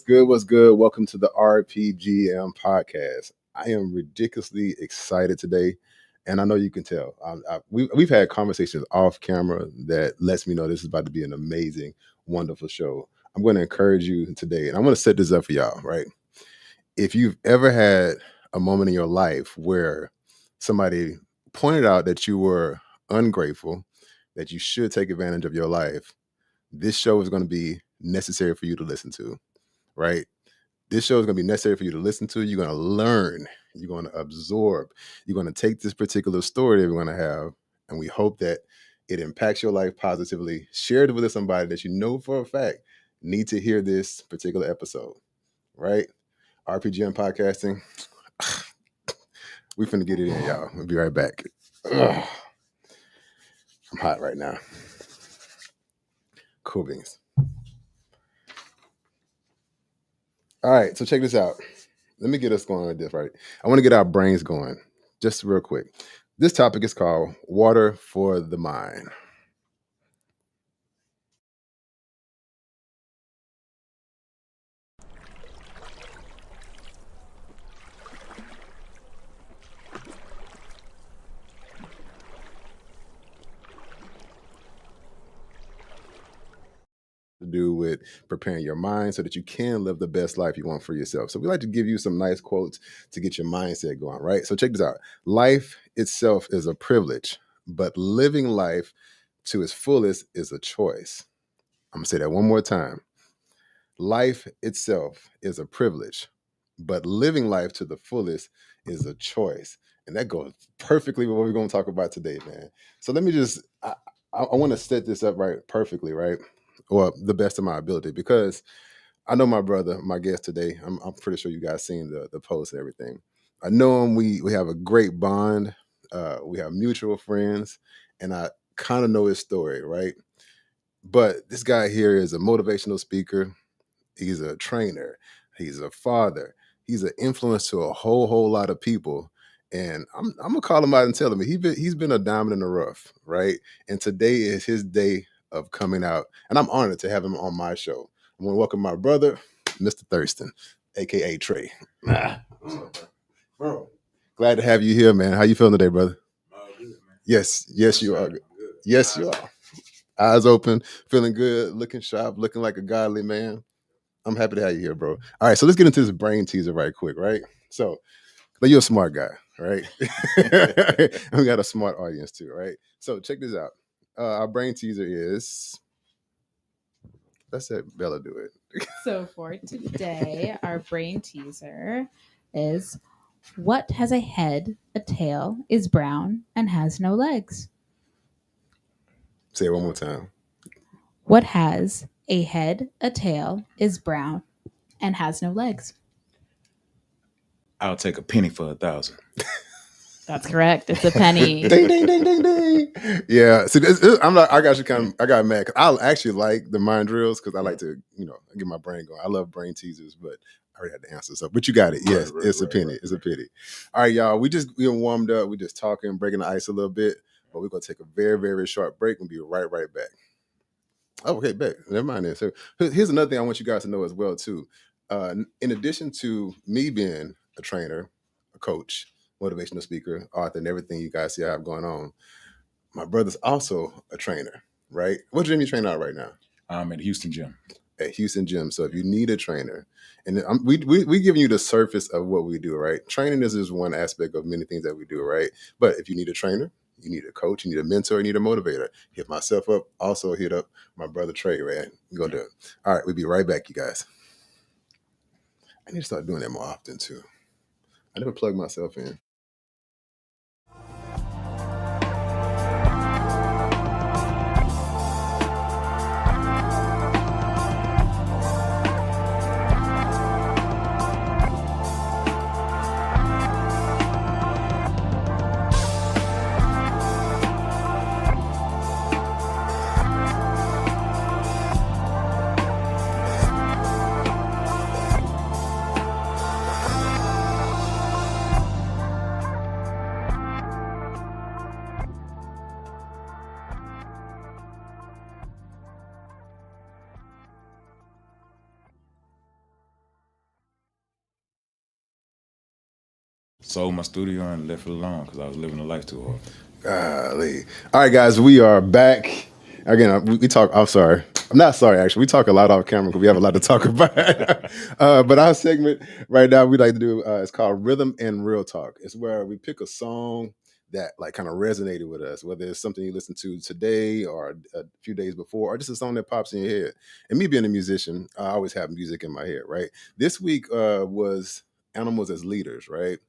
What's good? What's good? Welcome to the RPGM podcast. I am ridiculously excited today, and I know you can tell. We've had conversations off camera that lets me know this is about to be an amazing, wonderful show. I'm going to encourage you today, and I'm going to set this up for y'all, right? If you've ever had a moment in your life where somebody pointed out that you were ungrateful, that you should take advantage of your life, this show is going to be necessary for you to listen to. Right? This show is going to be necessary for you to listen to. You're going to learn. You're going to absorb. You're going to take this particular story that we're going to have, and we hope that it impacts your life positively. Share it with somebody that you know for a fact need to hear this particular episode. Right? RPGM podcasting. We finna get it in, y'all. We'll be right back. Ugh. I'm hot right now. Cool beans. All right, so check this out. Let me get us going with this, right? I want to get our brains going just real quick. This topic is called Water for the Mind. To do with preparing your mind so that you can live the best life you want for yourself. So we like to give you some nice quotes to get your mindset going, right? So check this out. Life itself is a privilege, but living life to its fullest is a choice. I'm gonna say that one more time. Life itself is a privilege, but living life to the fullest is a choice. And that goes perfectly with what we're going to talk about today, man. So let me just, I want to set this up right perfectly, right? Or the best of my ability, because I know my brother, my guest today, I'm pretty sure you guys seen the post and everything. I know him. We have a great bond. We have mutual friends, and I kind of know his story, right? But this guy here is a motivational speaker. He's a trainer. He's a father. He's an influence to a whole lot of people. And I'm gonna call him out and tell him he's been a diamond in the rough, right? And today is his day of coming out, and I'm honored to have him on my show. I'm gonna welcome my brother, Mr. Thurston, aka Trey. Bro, glad to have you here, man. How you feeling today, brother? Good, man. Yes, you are. Good. Yes, you are. Eyes open, feeling good, looking sharp, looking like a godly man. I'm happy to have you here, bro. All right, so let's get into this brain teaser right quick, right? So, you're a smart guy, right? We got a smart audience too, right? So check this out. Our brain teaser is, let's let Bella do it. So for today, our brain teaser is, what has a head, a tail, is brown, and has no legs? Say it one more time. What has a head, a tail, is brown, and has no legs? I'll take a penny for 1,000. That's correct. It's a penny. Ding, ding, ding, ding, ding. Yeah. See, I got mad because I actually like the mind drills because I like to, get my brain going. I love brain teasers, but I already had the answer. So, but you got it. Yes, it's a penny. It's a penny. All right, y'all. We warmed up. We just talking, breaking the ice a little bit, but we're gonna take a very, very short break and be right back. Oh, okay, back. Never mind then. So here's another thing I want you guys to know as well too. In addition to me being a trainer, a coach, motivational speaker, author, and everything you guys see I have going on, my brother's also a trainer, right? What gym you train out right now? I'm at Houston Gym. At Houston Gym. So if you need a trainer, and we giving you the surface of what we do, right? Training is just one aspect of many things that we do, right? But if you need a trainer, you need a coach, you need a mentor, you need a motivator, hit myself up. Also hit up my brother Trey, right? We're going to do it. All right, we'll be right back, you guys. I need to start doing that more often too. I never plug myself in. sold my studio and left it alone because I was living a life too hard. Golly. All right, guys, we are back. Again, we talk. I'm sorry. I'm not sorry, actually. We talk a lot off camera because we have a lot to talk about. But our segment right now we like to do is called Rhythm and Real Talk. It's where we pick a song that like kind of resonated with us, whether it's something you listened to today or a few days before, or just a song that pops in your head. And me being a musician, I always have music in my head, right? This week was Animals as Leaders, right?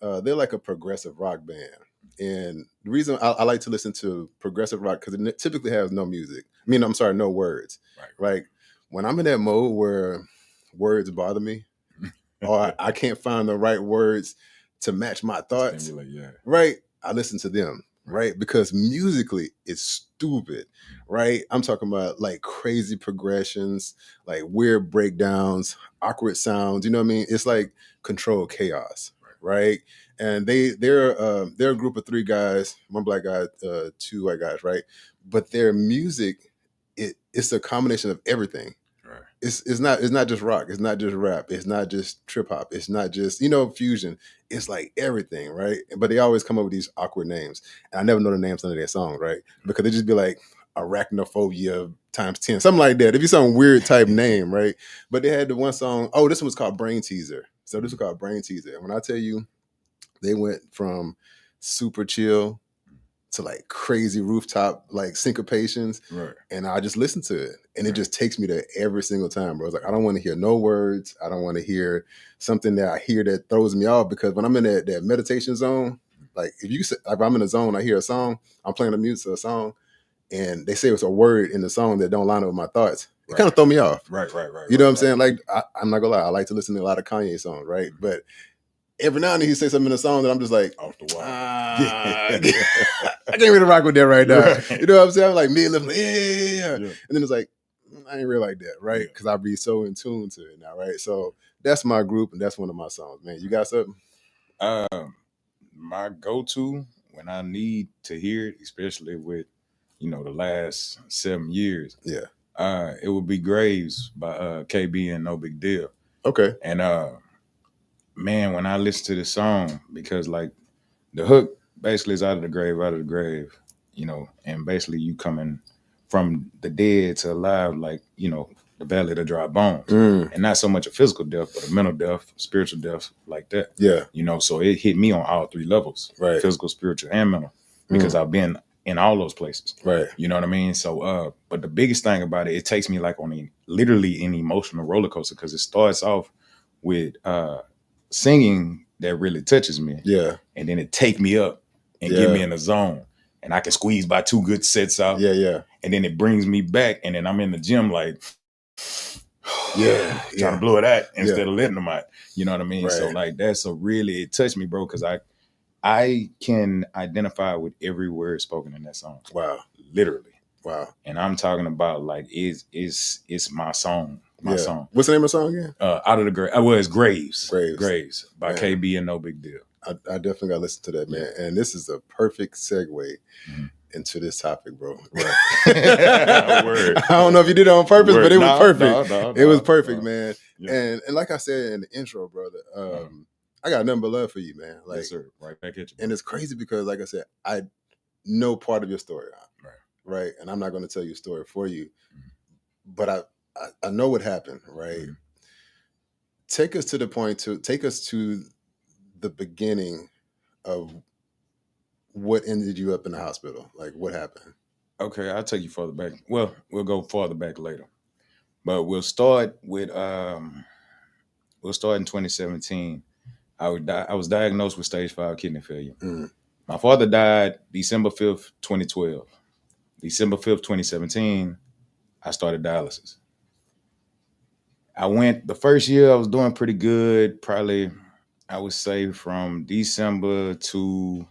They're like a progressive rock band. And the reason I like to listen to progressive rock because it typically has no music. I mean, I'm sorry, no words. Right. When I'm in that mode where words bother me, or I can't find the right words to match my thoughts, right? I listen to them, right? Because musically, it's stupid, right? I'm talking about like crazy progressions, like weird breakdowns, awkward sounds. You know what I mean? It's like controlled chaos, right? And they're a group of three guys, one black guy, two white guys, right? But their music, it's a combination of everything. Right. It's not just rock, it's not just rap, it's not just trip hop, it's not just fusion. It's like everything, right? But they always come up with these awkward names, and I never know the names of their songs, right? Because they just be like arachnophobia times 10, something like that. It'd be some weird type name, right? But they had the one song. Oh, this one was called Brain Teaser. So this was called Brain Teaser, and when I tell you, they went from super chill to like crazy rooftop like syncopations, right? And I just listen to it, and it just takes me there every single time, bro. It's like I don't want to hear no words. I don't want to hear something that I hear that throws me off, because when I'm in that meditation zone, like if I'm in a zone, I hear a song, I'm playing the music to a song, and they say it's a word in the song that don't line up with my thoughts. It kind of throw me off. Right. You know what I'm saying? Like I'm not gonna lie, I like to listen to a lot of Kanye songs, right? But every now and then he say something in a song that I'm just like, off the wall. I can't really rock with that right now. Right. You know what I'm saying? I'm like mid-level, yeah. And then it's like, I ain't really like that, right? Because I be so in tune to it now, right? So that's my group, and that's one of my songs, man. You got something? My go-to when I need to hear it, especially with, the last 7 years. Yeah. It would be Graves by KB and No Big Deal. Okay. And man, when I listen to this song, because like the hook basically is out of the grave, and basically you coming from the dead to alive, like, the valley of the dry bones. And not so much a physical death, but a mental death, spiritual death, like that. Yeah. So it hit me on all three levels, right? Physical, spiritual, and mental, because I've been in all those places. Right. You know what I mean? So, but the biggest thing about it takes me like on literally an emotional roller coaster, because it starts off with singing that really touches me. Yeah. And then it take me up and get me in the zone. And I can squeeze by 2 good sets out. Yeah. And then it brings me back. And then I'm in the gym like, trying to blow it out instead of letting them out. You know what I mean? Right. So like it touched me, bro, because I can identify with every word spoken in that song. Wow. Literally. Wow. And I'm talking about like it's my song. My song. What's the name of the song again? Out of the Grave. It's Graves. Graves by KB and No Big Deal. I definitely got to listen to that, man. And this is a perfect segue into this topic, bro. Right. Word. I don't know if you did it on purpose, but it was perfect. It was perfect, no. man. Yeah. And like I said in the intro, brother, I got nothing but love for you, man. Like, yes, sir. Right back at you. Bro. And it's crazy because, like I said, I know part of your story, right? And I'm not going to tell you a story for you, but I know what happened, right? Take us to the beginning of what ended you up in the hospital. Like, what happened? Okay, I'll take you further back. Well, we'll go farther back later, but we'll start with in 2017. I was diagnosed with stage 5 kidney failure. My father died December 5th, 2012. December 5th, 2017, I started dialysis. I went the first year, I was doing pretty good. Probably, I would say from December to,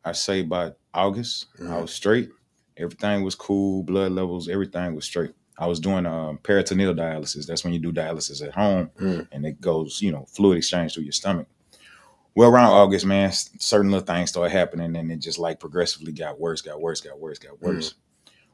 I say about August, I was straight. Everything was cool, blood levels, everything was straight. I was doing peritoneal dialysis. That's when you do dialysis at home, and it goes, fluid exchange through your stomach. Well, around August, man, certain little things started happening, and it just like progressively got worse.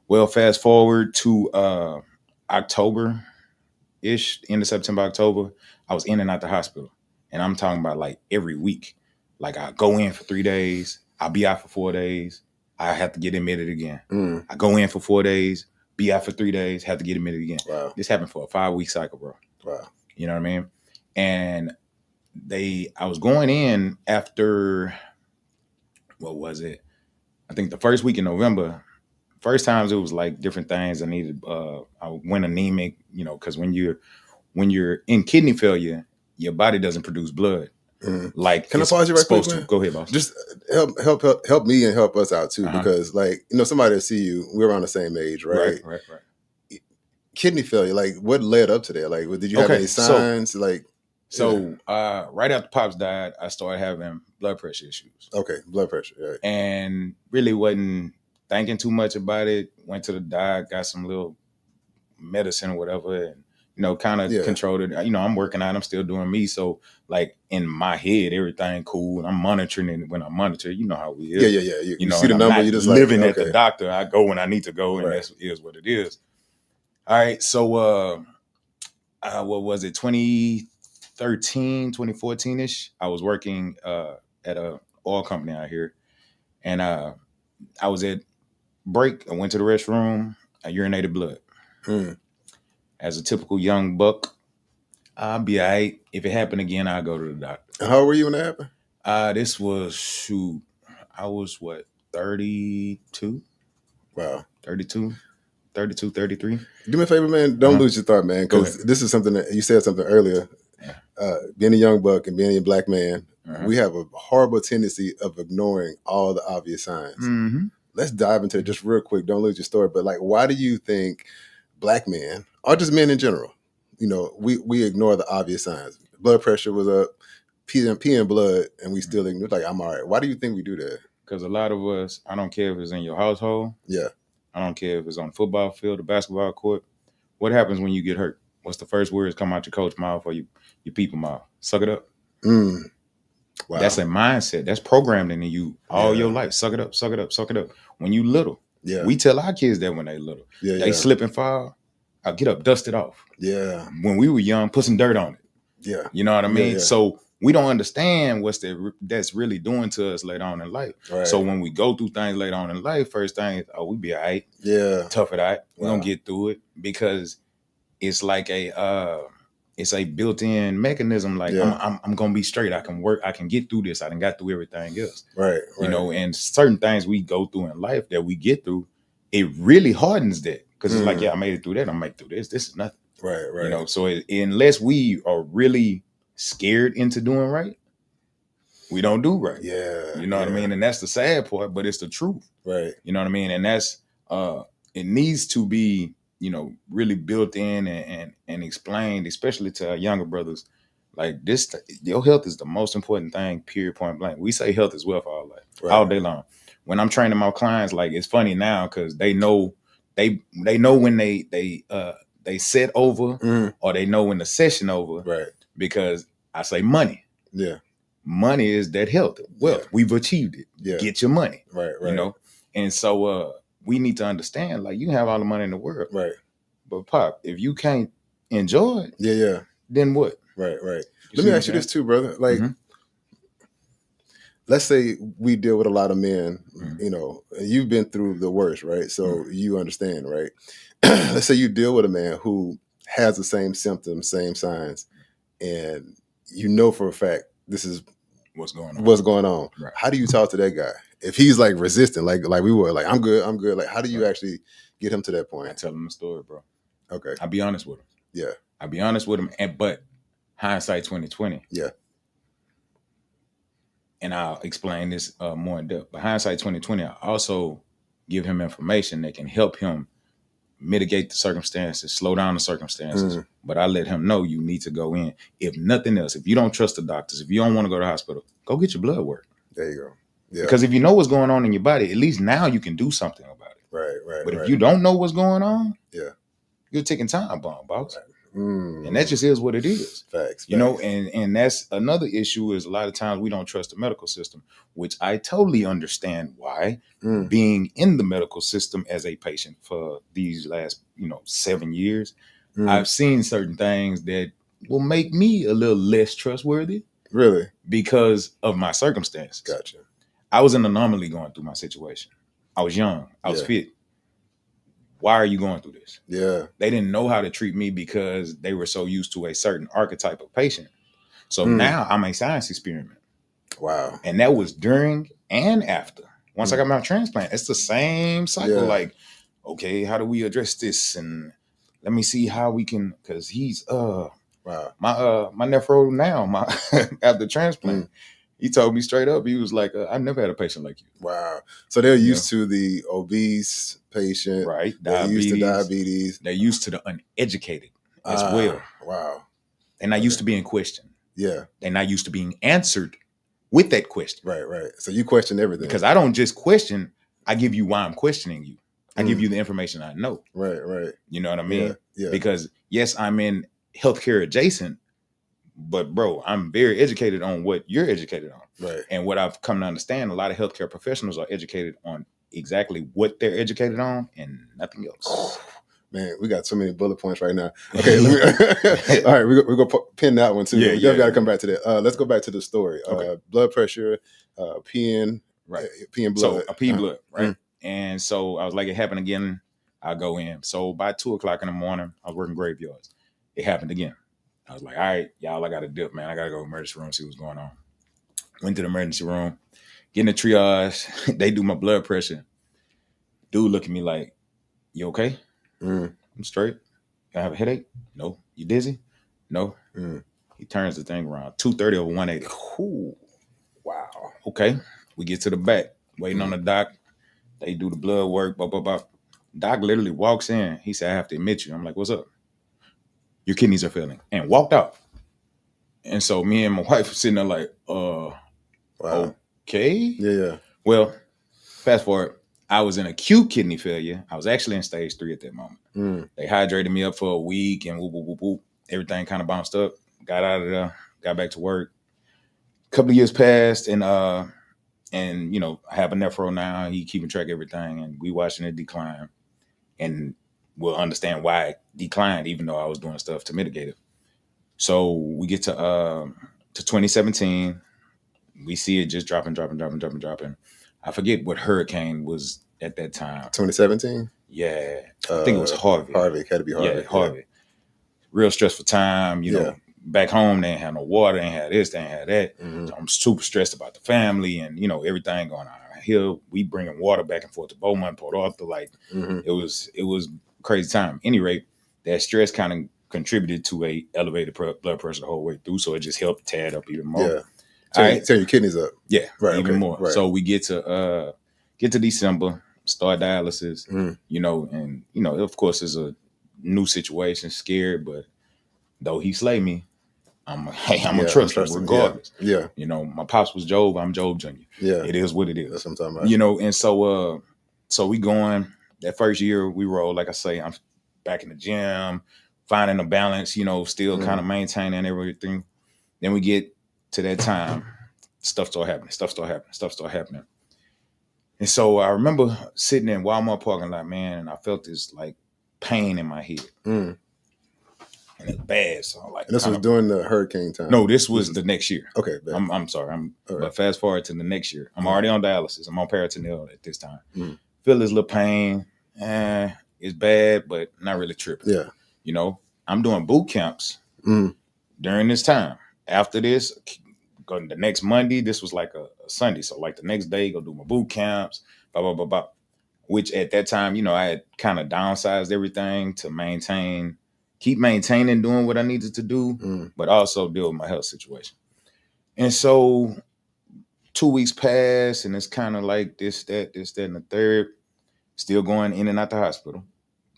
Well, fast forward to October-ish, end of September, October, I was in and out the hospital. And I'm talking about like every week. Like I go in for 3 days, I'll be out for 4 days, I have to get admitted again. I go in for 4 days, be out for 3 days, have to get admitted again. Wow. This happened for a 5-week cycle, bro. Wow. You know what I mean? And I was going in after, what was it? I think the first week in November. First times it was like different things. I needed, I went anemic, you know, because when you're in kidney failure, your body doesn't produce blood. Like, can I pause you right quick, man? Go ahead, boss. Just help me and help us out too, because like, you know, somebody that see you, we're around the same age, right? Right. Kidney failure, like what led up to that? Like, did you have any signs? So right after Pops died, I started having blood pressure issues. Okay, blood pressure, right. And really wasn't thinking too much about it. Went to the doc, got some little medicine or whatever, and you know, kind of controlled it. You know, I'm working out, I'm still doing me. So like in my head, everything cool. And I'm monitoring it. When I monitor, you know how we is. Yeah. You know, see the number, you just living at the doctor. I go when I need to go, and right. that is what it is. All right. So what was it? 2013, 2014-ish. I was working at a oil company out here. And I was at break. I went to the restroom. I urinated blood. As a typical young buck, I'll be all right. If it happened again, I'll go to the doctor. How old were you when that happened? This was, I was 32? Wow. 32, 33. Do me a favor, man. Don't lose your thought, man, because this is something that you said something earlier. Being a young buck and being a black man, we have a horrible tendency of ignoring all the obvious signs. Let's dive into it just real quick. Don't lose your story. But like, why do you think black men, or just men in general, you know, we ignore the obvious signs? Blood pressure was up, peeing blood, and we still ignore. Like, I'm all right. Why do you think we do that? Because a lot of us, I don't care if it's in your household. Yeah. I don't care if it's on the football field, the basketball court. What happens when you get hurt? What's the first words come out your coach's mouth or your people mouth? Suck it up. Wow. That's a mindset. That's programmed into you all your life. Suck it up, suck it up, suck it up. When you little, we tell our kids that when they little. They slip and fall, I'll get up, dust it off. Yeah. When we were young, put some dirt on it. Yeah. You know what I mean? Yeah. So we don't understand that's really doing to us later on in life. Right. So when we go through things later on in life, first thing is, we be all right. Yeah. Tough it out. We're going to get through it, because it's like it's a built-in mechanism. Like, I'm going to be straight. I can work. I can get through this. I done got through everything else. Right. You know, and certain things we go through in life that we get through, it really hardens that. Because it's like, I made it through that. I'm make it through this. This is nothing. Right. You know, so unless we are really scared into doing right, we don't do right. Yeah. You know what I mean? And that's the sad part, but it's the truth. Right. You know what I mean? And that's, it needs to be, you know, really built in and explained, especially to our younger brothers. Like, this, your health is the most important thing, period, point blank. We say health is wealth all life, all day long. When I'm training my clients, like, it's funny now because they know when they set over or they know when the session over. Right. Because I say money. Yeah. Money is that health. Wealth. We've achieved it. Yeah. Get your money. Right. You know? And so we need to understand, like, you have all the money in the world. Right. But Pop, if you can't enjoy it, then what? Right. Let me ask you this too, brother. Like, let's say we deal with a lot of men, you know, and you've been through the worst, right? So you understand, right? Let's say you deal with a man who has the same symptoms, same signs, and you know for a fact this is what's going on. Right. How do you talk to that guy? If he's like resistant, like we were, like, I'm good. Like, how do you actually get him to that point? I tell him the story, bro. Okay. I'll be honest with him. Yeah. I'll be honest with him. But hindsight 2020. Yeah. And I'll explain this more in depth. But hindsight 2020, I also give him information that can help him mitigate the circumstances, slow down the circumstances. But I let him know you need to go in. If nothing else, if you don't trust the doctors, if you don't want to go to the hospital, go get your blood work. There you go. Yeah. Because if you know what's going on in your body, at least now you can do something about it. Right. But if you don't know what's going on, you're taking time bomb, boss. Right. And that just is what it is. Facts. You know, and that's another issue, is a lot of times we don't trust the medical system, which I totally understand why. Being in the medical system as a patient for these last, 7 years, I've seen certain things that will make me a little less trustworthy. Really? Because of my circumstances. Gotcha. I was an anomaly going through my situation. I was young. I was fit. Why are you going through this? Yeah. They didn't know how to treat me because they were so used to a certain archetype of patient. So now I'm a science experiment. Wow. And that was during and after. Once I got my transplant, it's the same cycle. Yeah. Like, okay, how do we address this? And let me see how we can, because he's wow. my nephro now, after transplant. He told me straight up, he was like, I never had a patient like you. Wow. So they're used to the obese patient. Right. They're used to diabetes. They're used to the uneducated as well. Wow. They're not used to being questioned. Yeah. They're not used to being answered with that question. Right. So you question everything. Because I don't just question, I give you why I'm questioning you. I give you the information I know. Right. You know what I mean? Yeah. Because yes, I'm in healthcare adjacent, but bro, I'm very educated on what you're educated on. Right. And what I've come to understand, a lot of healthcare professionals are educated on exactly what they're educated on and nothing else. Man, we got so many bullet points right now. Okay, all right, we're going to pin that one too. We definitely got to come back to that. Let's go back to the story. Okay. Blood pressure, peeing, right? Peeing blood. So I pee blood, right? And so I was like, it happened again. I'll go in. So by 2:00 in the morning, I was working graveyards. It happened again. I was like, all right, y'all, I got to dip, man. I got to go to the emergency room, see what's going on. Went to the emergency room, getting the triage. They do my blood pressure. Dude look at me like, you okay? I'm straight. You have a headache? No. You dizzy? No. He turns the thing around. 230 over 180. Ooh. Wow. Okay. We get to the back, waiting on the doc. They do the blood work. Blah, blah, blah. Doc literally walks in. He said, I have to admit you. I'm like, what's up? Your kidneys are failing. And walked out. And so me and my wife were sitting there like, wow. Okay. Yeah. Well, fast forward. I was in acute kidney failure. I was actually in stage 3 at that moment. They hydrated me up for a week and whoop, whoop, whoop, whoop. Everything kind of bounced up. Got out of there. Got back to work. A couple of years passed and you know, I have a nephro now. He keeping track of everything and we watching it decline. And we'll understand why it declined, even though I was doing stuff to mitigate it. So we get to 2017. We see it just dropping. I forget what hurricane was at that time. 2017? Yeah. I think it was Harvey. It had to be Harvey. Yeah, Harvey. Real stressful time. You know, back home, they ain't had no water. They ain't had this. They ain't had that. So I'm super stressed about the family and, you know, everything going on here. We bringing water back and forth to Beaumont, Port Arthur. Like, it was crazy time. Any rate, that stress kind of contributed to a elevated blood pressure the whole way through. So it just helped tear it up even more. Yeah. Tear your kidneys up. Yeah, right, even more. Right. So we get to December, start dialysis, you know, and you know, of course, it's a new situation, scared, but though he slay me, I'm a trust him regardless. Yeah. You know, my pops was Job, I'm Job Jr. Yeah. It is what it is. That's what I'm talking about. You know, and so we going that first year we roll, like I say, I'm back in the gym, finding a balance, you know, still kind of maintaining everything. Then we get to that time, stuff start happening. And so I remember sitting in Walmart parking lot, man, and I felt this like pain in my head. And it's bad. So like, and this was during the hurricane time? No, this was the next year. Okay. Bad. I'm sorry. But fast forward to the next year. I'm already on dialysis. I'm on peritoneal at this time. Feel this little pain. It's bad, but not really tripping. Yeah. You know, I'm doing boot camps during this time. After this, going the next Monday, this was like a Sunday. So like the next day, go do my boot camps, blah, blah, blah, blah. Which at that time, you know, I had kind of downsized everything to keep maintaining doing what I needed to do, but also deal with my health situation. And so 2 weeks pass and it's kind of like this, that, and the third, still going in and out the hospital.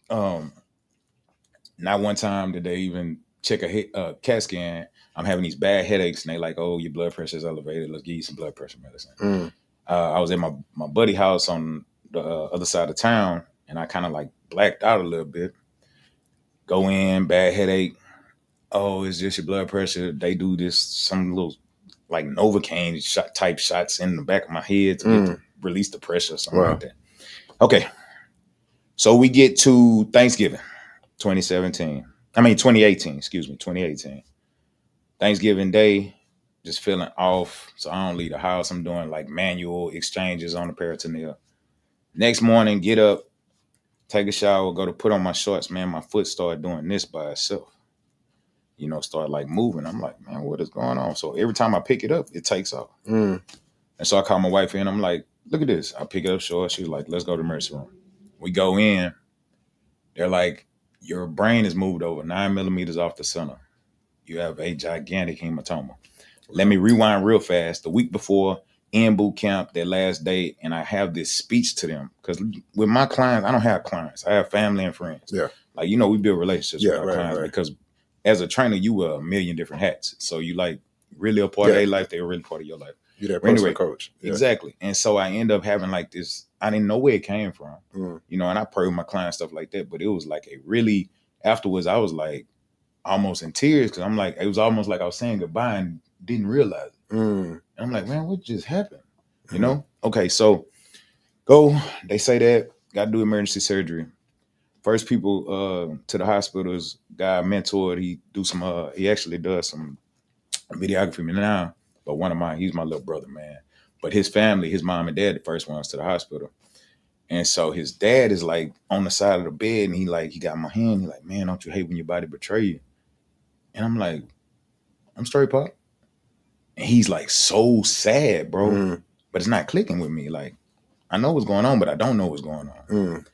Not one time did they even check a CAT scan. I'm having these bad headaches and they like, oh, your blood pressure is elevated. Let's give you some blood pressure medicine. I was at my buddy house on the other side of town and I kind of like blacked out a little bit. Go in, bad headache. Oh, it's just your blood pressure. They do this, some little like Novocaine type shots in the back of my head to release the pressure or something like that. Okay. So we get to Thanksgiving, 2018, 2018. Thanksgiving Day, just feeling off. So I don't leave the house. I'm doing like manual exchanges on the peritoneal. Next morning, get up, take a shower, go to put on my shorts. Man, my foot started doing this by itself. Start like moving. I'm like, man, what is going on? So every time I pick it up, it takes off. And so I call my wife in. I'm like, look at this. I pick it up short. She's like, let's go to the emergency room. We go in. They're like, your brain is moved over 9 millimeters off the center. You have a gigantic hematoma. Let me rewind real fast. The week before, in boot camp, their last day, and I have this speech to them. Because with my clients, I don't have clients. I have family and friends. Yeah. Like, we build relationships with our clients because as a trainer, you wear a million different hats. So you like really a part of their life. They're really part of your life. You're that personal coach. Yeah. Exactly. And so I end up having like this, I didn't know where it came from, and I pray with my clients, stuff like that. But it was like afterwards, I was like almost in tears because I'm like, it was almost like I was saying goodbye and didn't realize it. And I'm like, man, what just happened? Okay, so they say that, got to do emergency surgery. First people to the hospital is guy I mentored. He actually does some videography now, but he's my little brother, man. But his family, his mom and dad, the first ones to the hospital. And so his dad is like on the side of the bed and he got my hand. He's like, man, don't you hate when your body betray you? And I'm like, I'm straight, Pop. And he's like so sad, bro. But it's not clicking with me. Like, I know what's going on, but I don't know what's going on.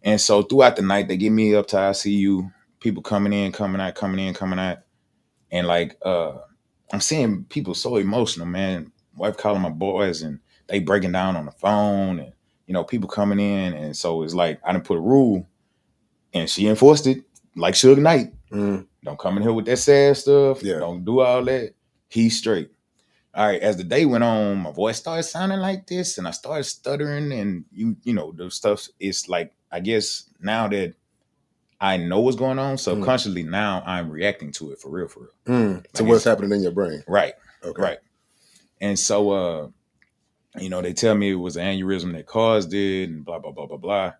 And so throughout the night, they get me up to ICU, people coming in, coming out. And like, I'm seeing people so emotional, man. Wife calling my boys and they breaking down on the phone and, people coming in. And so it's like, I didn't put a rule and she enforced it like Suge Knight. Don't come in here with that sad stuff. Yeah. Don't do all that. He's straight. All right. As the day went on, my voice started sounding like this and I started stuttering and the stuff is like, I guess now that I know what's going on, subconsciously now I'm reacting to it for real. Like so what's happening in your brain? Right. Okay. Right. And so, they tell me it was an aneurysm that caused it and blah, blah, blah, blah, blah.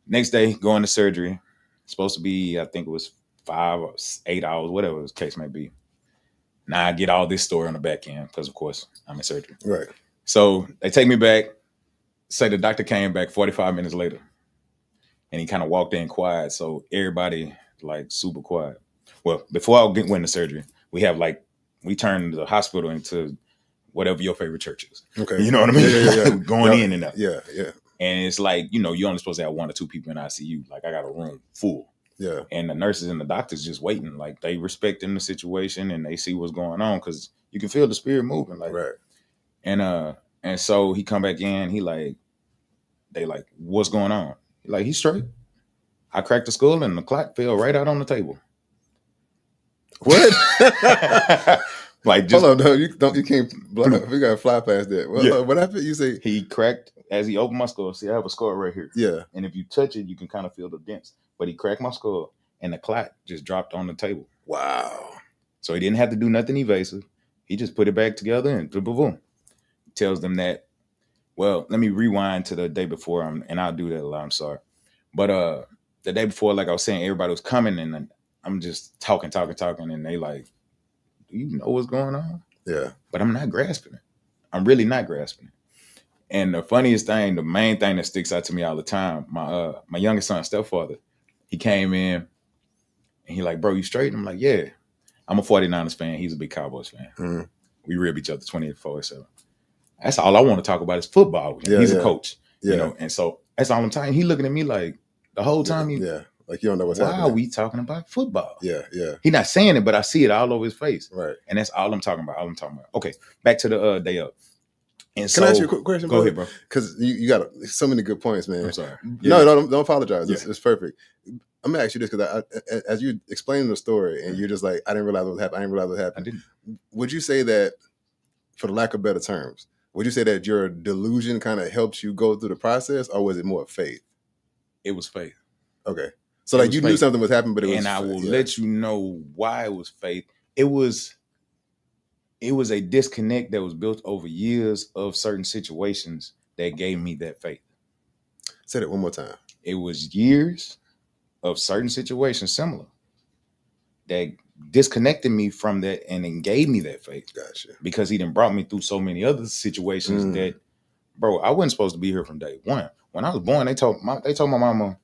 Next day, going to surgery. Supposed to be, I think it was 5 or 8 hours, whatever the case may be. Now I get all this story on the back end because, of course, I'm in surgery. Right. So they take me back, say the doctor came back 45 minutes later. And he kind of walked in quiet. So everybody like super quiet. Well, before I went into surgery, we turned the hospital into whatever your favorite church is. Okay. You know what I mean? Yeah. Going in and out. Yeah. And it's like, you're only supposed to have 1 or 2 people in ICU. Like I got a room full. Yeah. And the nurses and the doctors just waiting. Like they respecting the situation and they see what's going on because you can feel the spirit moving. Like, right. And so he come back in, they like, what's going on? Like, he's straight. I cracked the skull and the clock fell right out on the table. What? Like, just hold on, no, you can't. We gotta fly past that. What happened? You say he cracked as he opened my skull. See, I have a scar right here. Yeah. And if you touch it, you can kind of feel the dents. But he cracked my skull and the clot just dropped on the table. Wow. So he didn't have to do nothing evasive. He just put it back together and boom. Tells them that. Well, let me rewind to the day before, and I'll do that a lot. I'm sorry, but the day before, like I was saying, everybody was coming, and I'm just talking, and they like, do you know what's going on? Yeah. But I'm not grasping it. I'm really not grasping it. And the funniest thing, the main thing that sticks out to me all the time, my youngest son's stepfather, he came in, and he like, bro, you straight? And I'm like, yeah. I'm a 49ers fan. He's a big Cowboys fan. We rib each other 24/7. That's all I want to talk about is football. Yeah, he's a coach, and so that's all I'm talking. He looking at me like the whole time. Like you don't know what's happening. Why are we talking about football? Yeah. He's not saying it, but I see it all over his face. Right. And that's all I'm talking about. Okay, back to the day up. And Can I ask you a quick question? Go ahead, bro. Because you got so many good points, man. I'm sorry. No, don't apologize. It's perfect. I'm gonna ask you this because as you explaining the story, and you're just like, I didn't realize what happened. I didn't. Would you say that, for the lack of better terms, would you say that your delusion kind of helps you go through the process, or was it more faith? It was faith. Okay. So like you knew something was happening, but it was. And I will let you know why it was faith. It was a disconnect that was built over years of certain situations that gave me that faith. Say it one more time. It was years of certain situations similar that disconnected me from that and then gave me that faith. Gotcha. Because he done brought me through so many other situations that, bro, I wasn't supposed to be here from day one. When I was born, they told my mama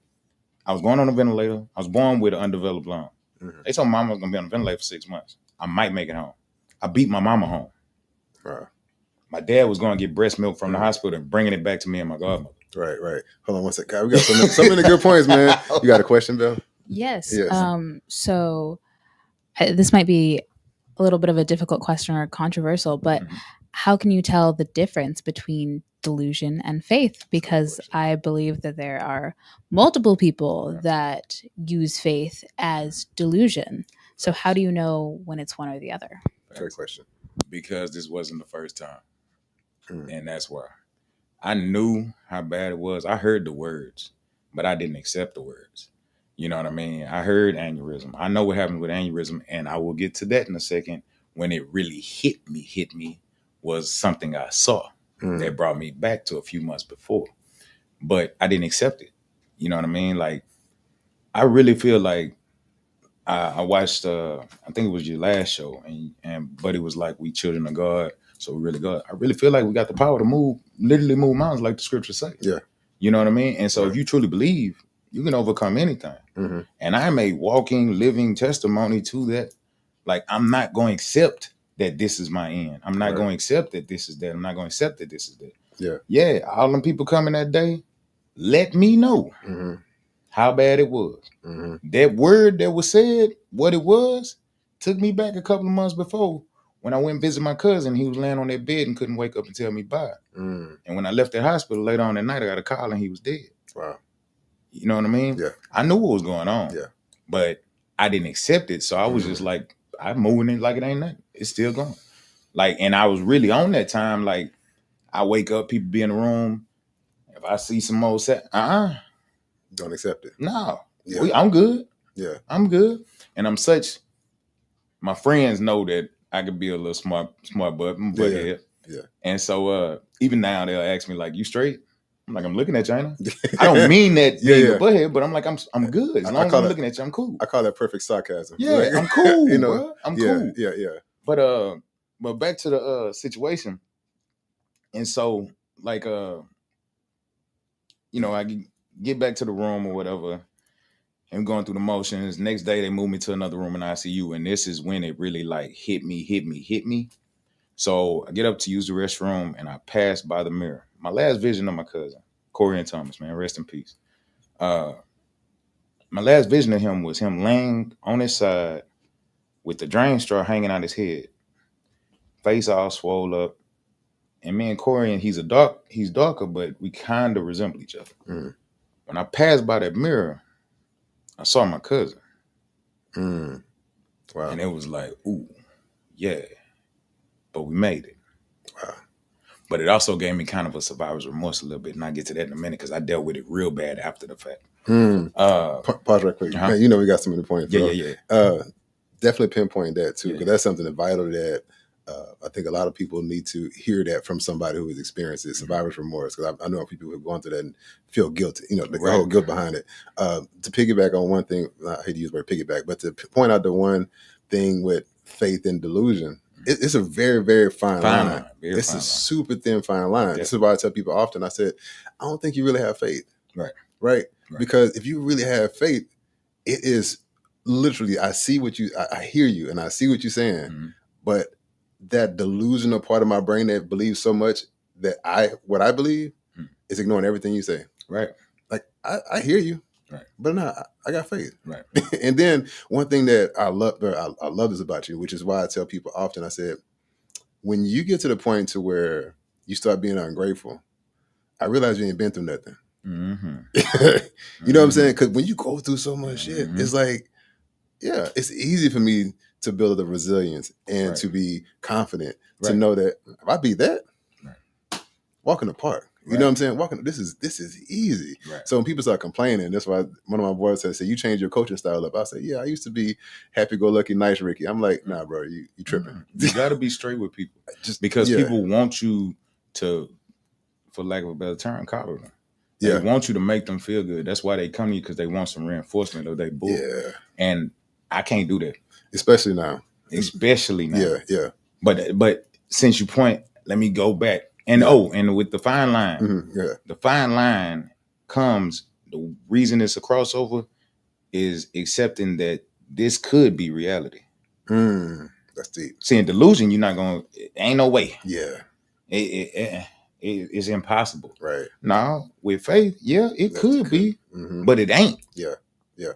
I was going on a ventilator. I was born with an undeveloped lung. They told my mama I was gonna be on a ventilator for 6 months. I might make it home. I beat my mama home. Wow. My dad was going to get breast milk from the hospital and bringing it back to me and my godmother. Right. Hold on one second. God, we got so many good points, man. You got a question, Bill? Yes. So this might be a little bit of a difficult question or controversial, but how can you tell the difference between delusion and faith? Because I believe that there are multiple people that use faith as delusion. So how do you know when it's one or the other? Great question. Because this wasn't the first time. And that's why. I knew how bad it was. I heard the words, but I didn't accept the words. You know what I mean? I heard aneurysm. I know what happened with aneurysm, and I will get to that in a second. When it really hit me was something I saw that brought me back to a few months before. But I didn't accept it. You know what I mean? Like, I really feel like I watched, I think it was your last show, and Buddy was like, we children of God, so we really God. I really feel like we got the power to literally move mountains like the scriptures say. Yeah. You know what I mean? And so if you truly believe, you can overcome anything. And I'm a walking, living testimony to that. Like, I'm not going to accept that this is my end. I'm not going to accept that this is that. I'm not going to accept that this is that. Yeah, all them people coming that day, let me know how bad it was. That word that was said, what it was, took me back a couple of months before when I went and visited my cousin. He was laying on that bed and couldn't wake up and tell me bye. And when I left that hospital later on that night, I got a call and he was dead. Wow. You know what I mean? Yeah. I knew what was going on. Yeah. But I didn't accept it. So I was just like, I'm moving it like it ain't nothing. It's still going. Like, and I was really on that time. Like, I wake up, people be in the room. If I see some old don't accept it. No. Yeah. I'm good. Yeah. I'm good. And my friends know that I could be a little smart butthead. Yeah. And so even now they'll ask me, like, you straight? I'm like, I'm looking at you, ain't I? I don't mean that being a butthead, but I'm like, I'm good. As long as I'm looking at you, I'm cool. I call that perfect sarcasm. Yeah, like, I'm cool, you know, bro. I'm cool. Yeah. But back to the situation. And so, like, you know, I get back to the room or whatever. I'm going through the motions. Next day, they moved me to another room in ICU. And this is when it really, like, hit me. So I get up to use the restroom, and I pass by the mirror. My last vision of my cousin, Corey and Thomas, man, rest in peace. My last vision of him was him laying on his side with the drain straw hanging out his head, face all swole up. And me and Corey, and he's darker, but we kind of resemble each other. When I passed by that mirror, I saw my cousin. Wow. And it was like, ooh, yeah. But we made it. Wow. But it also gave me kind of a survivor's remorse a little bit. And I'll get to that in a minute because I dealt with it real bad after the fact. Pause right quick. Man, you know we got some of the points. Yeah. Definitely pinpoint that too, because that's something vital that I think a lot of people need to hear that from somebody who has experienced it, survivor's remorse. Because I know people who have gone through that and feel guilty, you know, the whole guilt behind it. To piggyback on one thing, I hate to use the word piggyback, but to point out the one thing with faith and delusion, it's a very, very fine line. It's a super thin fine line. Yeah. This is why I tell people often, I said, I don't think you really have faith. Right. Because if you really have faith, it is literally, I hear you and I see what you're saying, but that delusional part of my brain that believes so much that what I believe is ignoring everything you say. Right. Like, I hear you. Right. But no, I got faith. Right. And then one thing that I love this about you, which is why I tell people often, I said, when you get to the point to where you start being ungrateful, I realize you ain't been through nothing. You know what I'm saying? Because when you go through so much shit, it's like, yeah, it's easy for me to build the resilience and to be confident to know that if I beat that, walk in the park. You know what I'm saying? This is easy. Right. So when people start complaining, that's why one of my boys said, you changed your coaching style up. I said, yeah, I used to be happy-go-lucky, nice Ricky. I'm like, nah, bro, you tripping. You got to be straight with people. Because people want you to, for lack of a better term, coddle them. They want you to make them feel good. That's why they come to you, because they want some reinforcement of their bull. Yeah. And I can't do that. Especially now. Yeah. But since you point, let me go back. And and with the fine line, the fine line comes, the reason it's a crossover is accepting that this could be reality. That's deep. Seeing delusion, you're not going, ain't no way. Yeah. It's impossible. Right. Now, with faith, it could be, but it ain't. Yeah.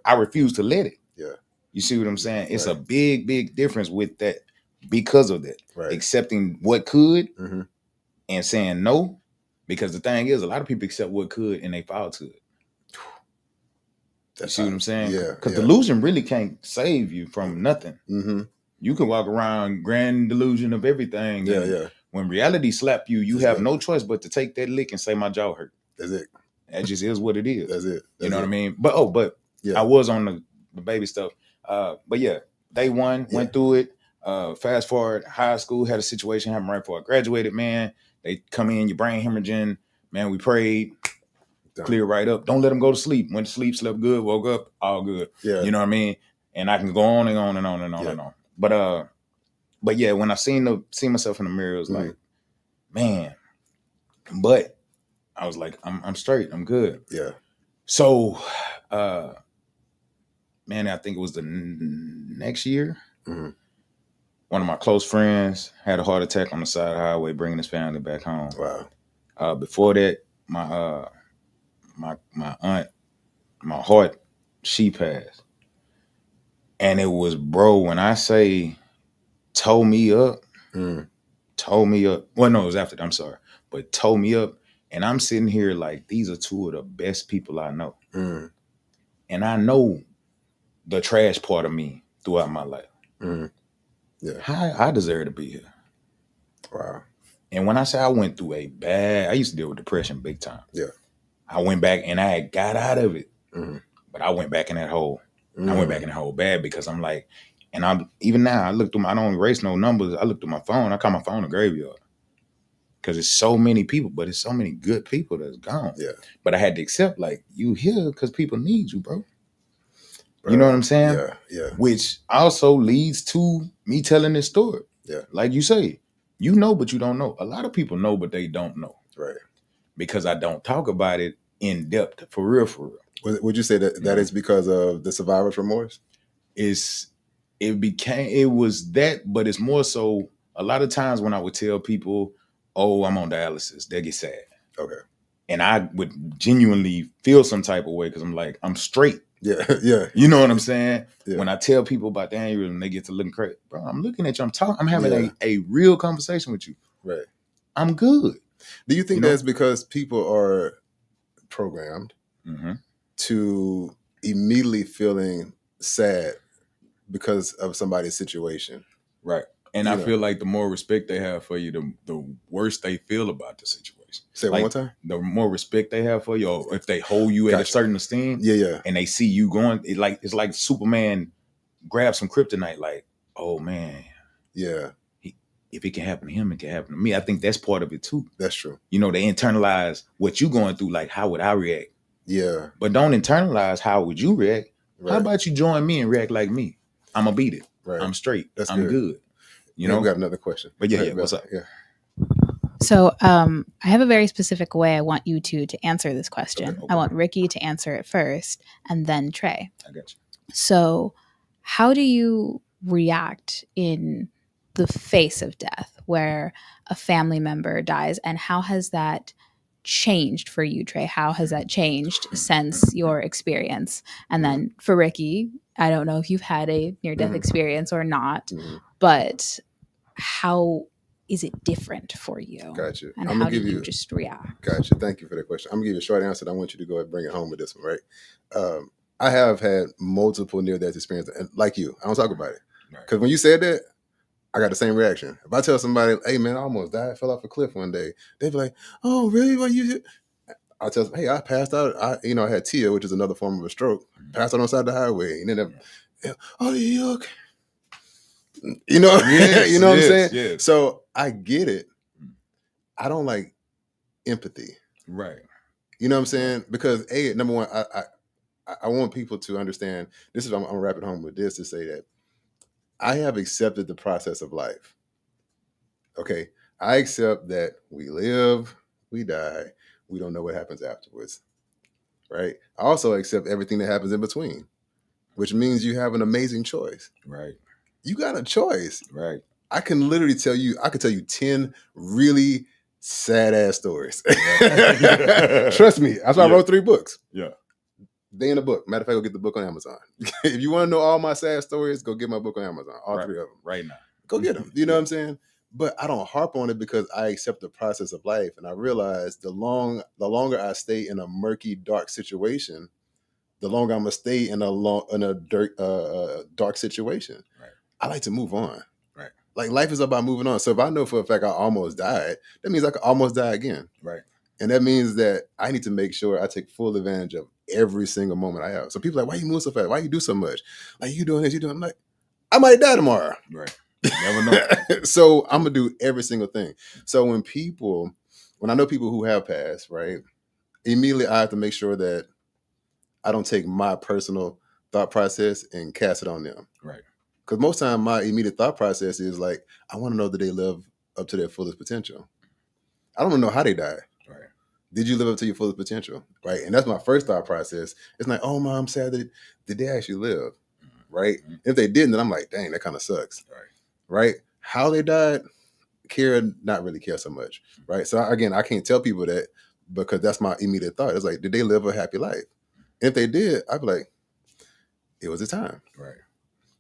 I refuse to let it. Yeah. You see what I'm saying? It's a big difference with that because of that. Right. Accepting what could and saying no, because the thing is, a lot of people accept what could and they fall to it. You see what I'm saying? Yeah. Because delusion really can't save you from nothing. You can walk around grand delusion of everything. Yeah. When reality slap you, you have no choice but to take that lick and say my jaw hurt. That's it. That just is what it is. That's it. You know what I mean? But I was on the baby stuff. But yeah, day one, went through it. Fast forward, high school, had a situation happen right before I graduated, man. They come in, your brain hemorrhaging. Man, we prayed. Clear right up. Don't let them go to sleep. Went to sleep, slept good, woke up, all good. Yeah. You know what I mean? And I can go on and on and on and on and on. But yeah, when I see myself in the mirror, it was like, man. But I was like, I'm straight. I'm good. Yeah. So, man, I think it was the next year. One of my close friends had a heart attack on the side of the highway, bringing his family back home. Wow. Before that, my aunt, my heart, she passed. And it was, bro, when I say tow me up. Well, no, it was after that, I'm sorry. But tow me up. And I'm sitting here like, these are two of the best people I know. And I know the trash part of me throughout my life. Yeah. I deserve to be here. Wow. And when I say I went through I used to deal with depression big time. Yeah. I went back and I got out of it. But I went back in that hole. I went back in that hole bad because I'm like, and even now I look through I don't erase no numbers. I look through my phone. I call my phone a graveyard. Because it's so many people, but it's so many good people that's gone. Yeah. But I had to accept, like, you here because people need you, bro. You know what I'm saying? Yeah. Which also leads to me telling this story. Yeah. Like you say, you know, but you don't know. A lot of people know, but they don't know. Right. Because I don't talk about it in depth, for real. Would you say that is because of the survivor's remorse? It was that, but it's more so a lot of times when I would tell people, oh, I'm on dialysis, they get sad. Okay. And I would genuinely feel some type of way because I'm like, I'm straight. Yeah. You know what I'm saying? Yeah. When I tell people about the aneurysm, they get to looking crazy. Bro, I'm looking at you. I'm having a real conversation with you. Right. I'm good. Do you think that's because people are programmed to immediately feeling sad because of somebody's situation? Right. And I feel like the more respect they have for you, the worse they feel about the situation. Say it one more time. The more respect they have for you, or if they hold you at a certain esteem, and they see you going, it's like Superman grabs some kryptonite. Like, oh man, if it can happen to him, it can happen to me. I think that's part of it too. That's true. You know, they internalize what you going through. Like, how would I react? Yeah. But don't internalize how would you react. Right. How about you join me and react like me? I'm gonna beat it. Right. I'm straight. I'm good. You know, we got another question. But what's up? Yeah. So I have a very specific way I want you to answer this question. Okay. I want Rickey to answer it first and then Trey. I got you. So how do you react in the face of death where a family member dies, and how has that changed for you, Trey? How has that changed since your experience? And then for Rickey, I don't know if you've had a near-death experience or not, but how is it different for you? Gotcha. And how do you just react? Gotcha. Thank you for that question. I'm going to give you a short answer. I want you to go ahead and bring it home with this one, right? I have had multiple near-death experiences, and like you, I don't talk about it. Because when you said that, I got the same reaction. If I tell somebody, hey, man, I almost died, fell off a cliff one day, they'd be like, oh, really? What you did? I'll tell them, hey, I passed out. I had TIA, which is another form of a stroke. Passed out on the side of the highway. And then, oh, you okay? You know, you know what I'm saying? Yes. So I get it. I don't like empathy. Right. You know what I'm saying? Because number one, I want people to understand, I'm gonna wrap it home with this to say that I have accepted the process of life. Okay. I accept that we live, we die, we don't know what happens afterwards. Right. I also accept everything that happens in between, which means you have an amazing choice. Right. You got a choice. Right. I can literally tell you 10 really sad ass stories. Trust me. That's why I wrote 3 books. Yeah. They in a book. Matter of fact, go get the book on Amazon. If you want to know all my sad stories, go get my book on Amazon. All 3 of them. Right now. Go get them. You know what I'm saying? But I don't harp on it because I accept the process of life. And I realize the longer I stay in a murky, dark situation, the longer I'm gonna stay in a dark situation. Right. I like to move on. Right. Like life is about moving on. So if I know for a fact I almost died, that means I could almost die again. Right. And that means that I need to make sure I take full advantage of every single moment I have. So people are like, why you move so fast? Why you do so much? Like you doing this, you doing. I'm like, I might die tomorrow. Right. You never know. So I'm gonna do every single thing. So when I know people who have passed, right, immediately I have to make sure that I don't take my personal thought process and cast it on them. Right. Because most time my immediate thought process is like, I want to know that they live up to their fullest potential. I don't know how they died. Right. Did you live up to your fullest potential? Right. And that's my first thought process. It's like, oh, Mom, I'm sad that did they actually live? Right. Mm-hmm. If they didn't, then I'm like, dang, that kind of sucks. Right. How they died, not really care so much. Right. So again, I can't tell people that because that's my immediate thought. It's like, did they live a happy life? If they did, I'd be like, it was a time. Right.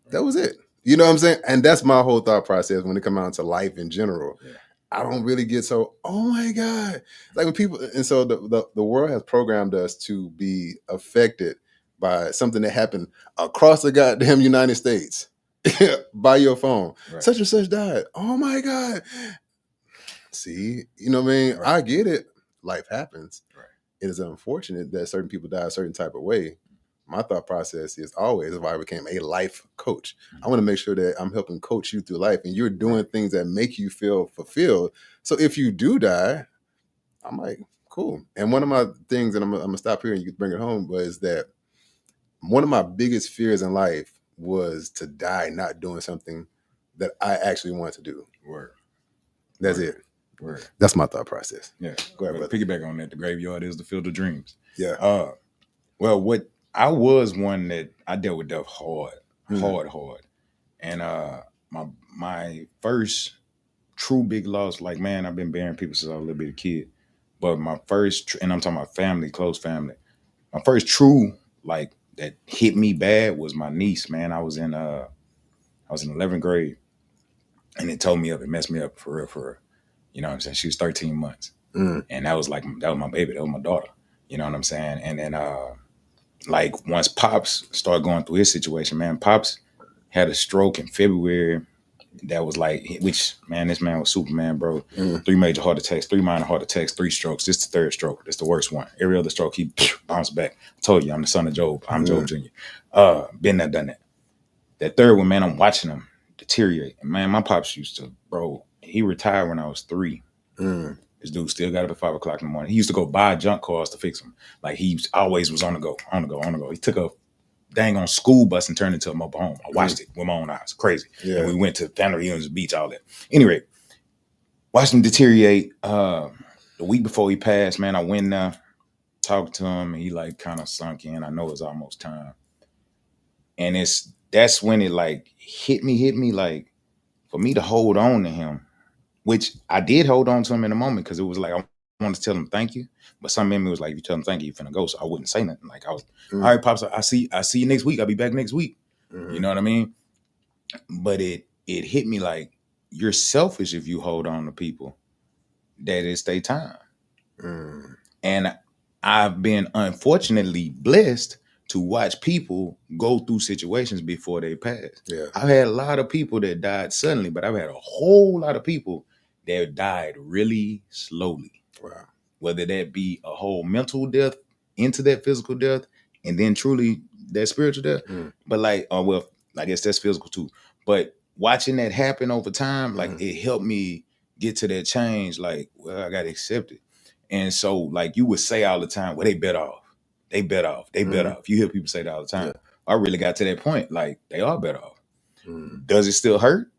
That was it. You know what I'm saying? And that's my whole thought process when it comes down to life in general. Yeah. I don't really get so, oh my God. Like when people, and so the world has programmed us to be affected by something that happened across the goddamn United States by your phone. Right. Such and such died. Oh my God. See, you know what I mean? Right. I get it. Life happens. Right. It is unfortunate that certain people die a certain type of way. My thought process is always, if I became a life coach, I want to make sure that I'm helping coach you through life and you're doing things that make you feel fulfilled. So if you do die, I'm like, cool. And one of my things, and I'm going to stop here and you can bring it home, was that one of my biggest fears in life was to die not doing something that I actually want to do. Word. That's Word. it. Word. That's my thought process. Yeah. Go ahead, brother. Piggyback on that. The graveyard is the field of dreams. Yeah. Well, I was one that I dealt with death hard. And my first true big loss, like, man, I've been burying people since I was a little bit of kid. But my first, and I'm talking about family, close family. My first true, like, that hit me bad was my niece, man. I was in 11th grade. And it told me up, it messed me up for real. You know what I'm saying? She was 13 months. And that was my baby. That was my daughter. You know what I'm saying? And then, like once Pops started going through his situation, man, Pops had a stroke in February. That was like, which, man, this man was Superman, bro. 3 major heart attacks, 3 minor heart attacks, 3 strokes. This is the 3rd stroke. That's the worst one. Every other stroke, he bounced back. I told you, I'm the son of Job. I'm Job Jr. Been there, done that. That 3rd one, man, I'm watching him deteriorate. And man, my Pops used to, bro, he retired when I was 3. This dude still got up at 5 o'clock in the morning. He used to go buy junk cars to fix them. Like he always was on the go. He took a dang on school bus and turned it into a mobile home. I watched it with my own eyes. Crazy. Yeah. And we went to family reunions, beach, all that. Anyway, watched him deteriorate. The week before he passed, man, I went there, talked to him, and he like kind of sunk in. I know it's almost time. And that's when it like hit me like for me to hold on to him. Which I did hold on to him in a moment because it was like I wanted to tell him thank you, but some in me was like, if you tell him thank you, you're finna go. So I wouldn't say nothing. Like I was, all right, Pops, I see you next week. I'll be back next week. You know what I mean? But it hit me like you're selfish if you hold on to people that it's their time. And I've been unfortunately blessed to watch people go through situations before they pass. Yeah. I've had a lot of people that died suddenly, but I've had a whole lot of people that died really slowly. Wow. Whether that be a whole mental death into that physical death and then truly that spiritual death. But like, well, I guess that's physical too. But watching that happen over time, like it helped me get to that change. Like, well, I got to accept it. And so like you would say all the time, well, they better off. You hear people say that all the time. Yeah. I really got to that point. Like they are better off. Does it still hurt?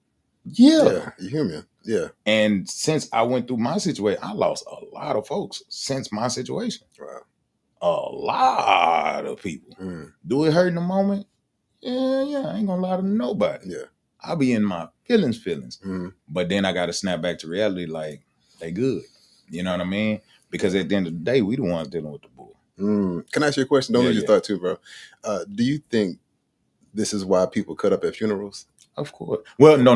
Yeah. You're human. Yeah. And since I went through my situation, I lost a lot of folks since my situation. Wow. A lot of people. Do it hurt in the moment? Yeah. I ain't gonna lie to nobody. Yeah. I'll be in my feelings. But then I got to snap back to reality like, they good. You know what I mean? Because at the end of the day, we the ones dealing with the bull. Can I ask you a question? Don't lose your thought too, bro. Do you think this is why people cut up at funerals? Of course. Well, no.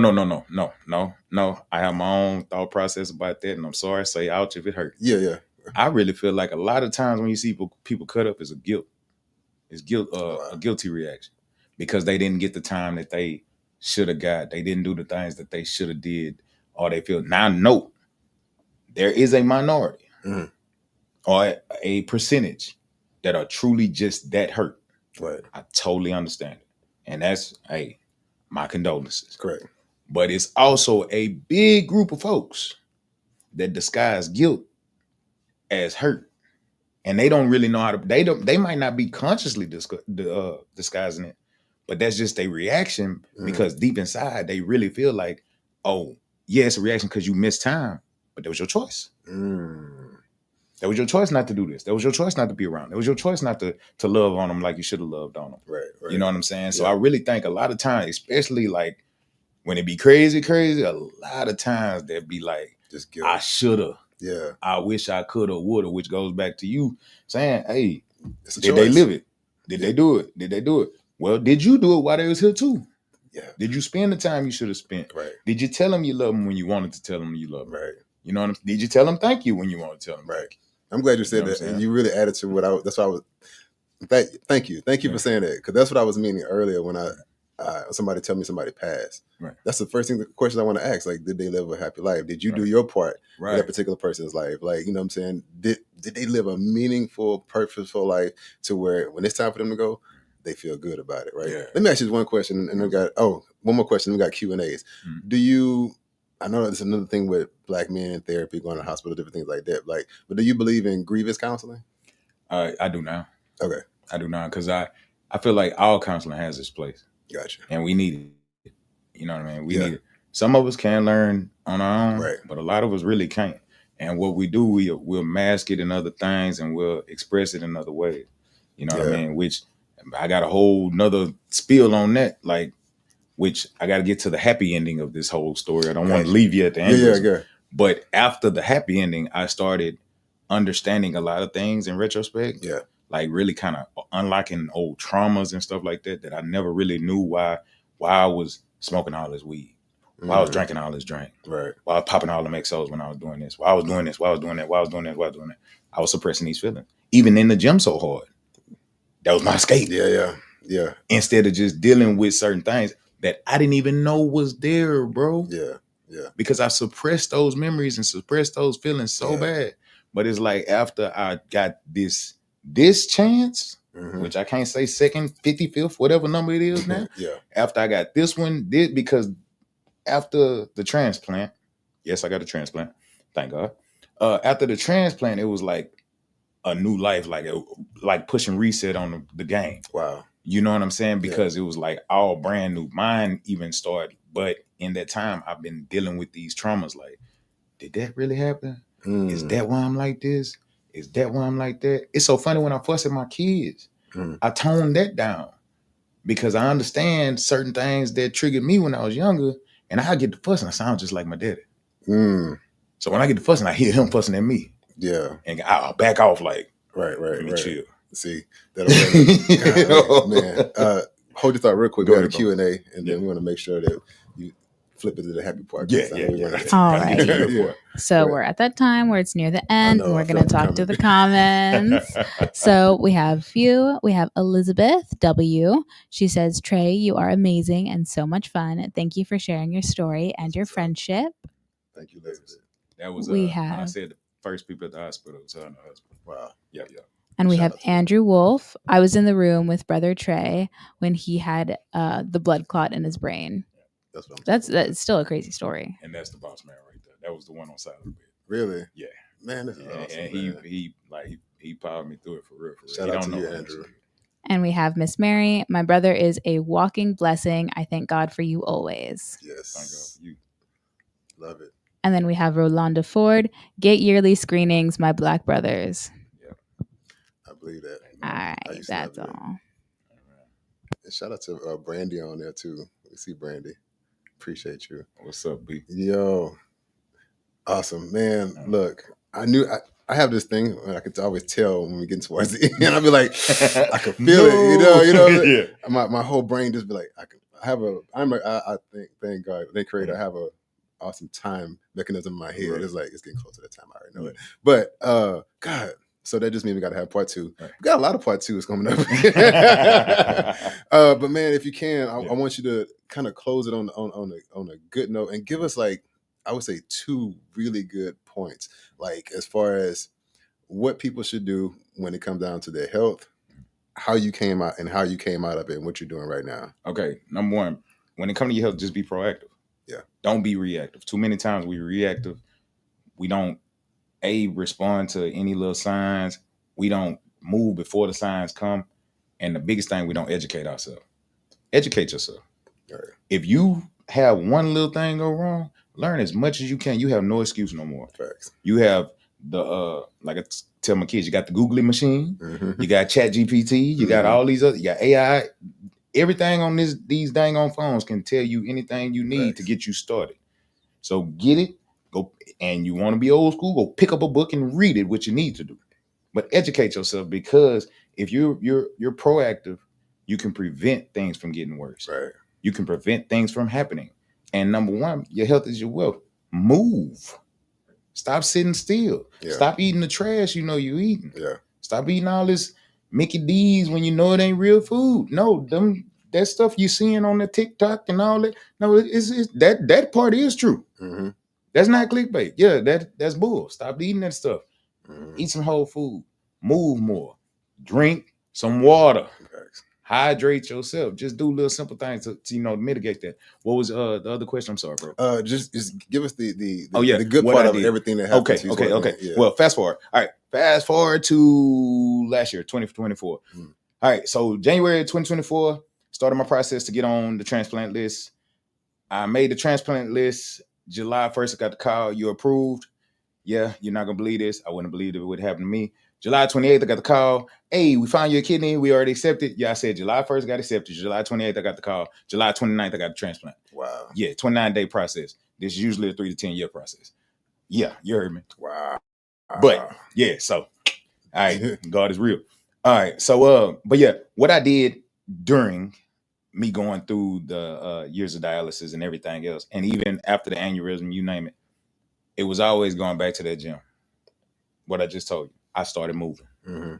I have my own thought process about that, and I'm sorry. Say ouch if it hurt. Yeah. I really feel like a lot of times when you see people cut up, is a guilt. It's guilt, a guilty reaction, because they didn't get the time that they should have got. They didn't do the things that they should have did, or they feel. Now, note, there is a minority or a percentage that are truly just that hurt. Right. I totally understand it, and that's my condolences. Correct. But it's also a big group of folks that disguise guilt as hurt. And they don't really know how to, they might not be consciously disguising it, but that's just a reaction because deep inside, they really feel like, oh, yeah, it's a reaction because you missed time, but that was your choice. That was your choice not to do this. That was your choice not to be around. That was your choice not to love on them like you should have loved on them. Right. You know what I'm saying? So I really think a lot of times, especially like when it be crazy, a lot of times they'd be like, just guilt. I shoulda. Yeah. I wish I coulda, woulda, which goes back to you saying, hey, did they live it? Did they do it? Did they do it? Well, did you do it while they was here too? Yeah. Did you spend the time you should have spent? Right. Did you tell them you love them when you wanted to tell them you love them? Right. You know what I'm saying? Did you tell them thank you when you wanted to tell them? Right. I'm glad you said that. And you really added to what that's why I was, thank you for saying that. Because that's what I was meaning earlier when somebody tell me somebody passed. Right. That's the first question I want to ask. Like, did they live a happy life? Did you do your part in that particular person's life? Like, you know what I'm saying? Did they live a meaningful, purposeful life to where when it's time for them to go, they feel good about it, right? Yeah. Let me ask you one question, and we got one more question. We got Q&As. Do you? I know that's another thing with Black men in therapy, going to the hospital, different things like that. Like, but do you believe in grievous counseling? I do now. Okay. I do now because I feel like all counseling has its place. Gotcha. And we need it. You know what I mean? We need it. Some of us can learn on our own, right, but a lot of us really can't. And what we do, we'll mask it in other things and we'll express it in other ways. You know what I mean? Which I got a whole nother spiel on that, like, which I got to get to the happy ending of this whole story. I don't want to leave you at the end. Yeah. But after the happy ending, I started understanding a lot of things in retrospect. Yeah. Like really kind of unlocking old traumas and stuff like that I never really knew why I was smoking all this weed, why I was drinking all this drink, right? Why I was popping all the XOs when I was doing this, why I was doing this, why I was doing that, why I was doing that, why I was doing that. I was suppressing these feelings, even in the gym so hard. That was my escape. Yeah. Instead of just dealing with certain things that I didn't even know was there, bro. Yeah. Because I suppressed those memories and suppressed those feelings so bad. But it's like after I got this chance, which I can't say second, 55th, whatever number it is now. After I got this one, because after the transplant, yes, I got a transplant, thank God. After the transplant, it was like a new life, like pushing reset on the game. Wow. You know what I'm saying? Because it was like all brand new. Mine even started, but in that time, I've been dealing with these traumas. Like, did that really happen? Is that why I'm like this? Is that why I'm like that? It's so funny when I fuss at my kids. I toned that down because I understand certain things that triggered me when I was younger, and I get to fussing. I sound just like my daddy. So when I get to fussing, I hear him fussing at me. Yeah. And I'll back off like, right. Let me chill. See, that'll man. Hold your thought real quick. Go ahead, Q&A, and then we want to make sure that you flip it to the happy part. Yeah. All right. So we're at that time where it's near the end, and we're going to talk to the comments. So we have Elizabeth W. She says, Trey, you are amazing and so much fun. Thank you for sharing your story and your friendship. Thank you, Elizabeth. That was when I said the first people at the hospital. Wow. Yeah. And we have Andrew Wolf. I was in the room with Brother Trey when he had the blood clot in his brain. That's still a crazy story. And that's the boss man right there. That was the one on side of the bed. Really? Yeah. Man, this is awesome. And he powered me through it for real. Shout out to you, Andrew. And we have Miss Mary. My brother is a walking blessing. I thank God for you always. Yes. Thank God for you. Love it. And then we have Rolanda Ford. Get yearly screenings, my Black brothers. Yeah. I believe that. All right, that's all. And shout out to Brandy on there too. We see Brandy. Appreciate you. What's up, B? Yo, awesome, man. Look, I have this thing where I could always tell when we get towards the end. I'll be like, I can feel it, you know. Yeah. My whole brain just be like, I thank God, thank Creator, I have a awesome time mechanism in my head. It's like it's getting close to that time. I already know it. But God, so that just means we got to have part 2. We got a lot of part 2s coming up. But man, if you can, I want you to kind of close it on a good note and give us, like, I would say 2 really good points, like as far as what people should do when it comes down to their health, how you came out of it, and what you're doing right now. Okay, number 1, when it comes to your health, just be proactive. Yeah. Don't be reactive. Too many times we reactive. We don't respond to any little signs. We don't move before the signs come. And the biggest thing, we don't educate ourselves. Educate yourself. Right. If you have one little thing go wrong, learn as much as you can. You have no excuse no more. Facts. You have the like I tell my kids, you got the Googly machine, you got Chat GPT, you got all these other, you got AI. Everything on these dang on phones can tell you anything you need to get you started. So get it, go, and you want to be old school, go pick up a book and read it, what you need to do. But educate yourself, because if you're proactive, you can prevent things from getting worse. Right. You can prevent things from happening. And number 1, your health is your wealth. Move. Stop sitting still. Yeah. Stop eating the trash you know you're eating. Yeah. Stop eating all this Mickey D's when you know it ain't real food. No, that stuff you seeing on the TikTok and all that. No, it's that part is true. Mm-hmm. That's not clickbait. Yeah, that's bull. Stop eating that stuff. Mm-hmm. Eat some whole food. Move more. Drink some water. Facts. Hydrate yourself. Just do little simple things to mitigate that. What was the other question? I'm sorry, bro. Just give us the good what part I of did. everything that happened. Okay. Yeah. Well, fast forward. All right. Fast forward to last year, 2024. All right. So January 2024, started my process to get on the transplant list. I made the transplant list. July 1st, I got the call. You approved. Yeah, you're not going to believe this. I wouldn't believe it would happen to me. July 28th, I got the call. Hey, we found your kidney. We already accepted. Yeah, I said July 1st, I got accepted. July 28th, I got the call. July 29th, I got the transplant. Wow. Yeah, 29-day process. This is usually a 3 to 10 year process. Yeah, you heard me. Wow. But yeah, so all right, God is real. All right, so but yeah, what I did during me going through the years of dialysis and everything else, and even after the aneurysm, you name it, it was always going back to that gym. What I just told you, I started moving. Mm-hmm.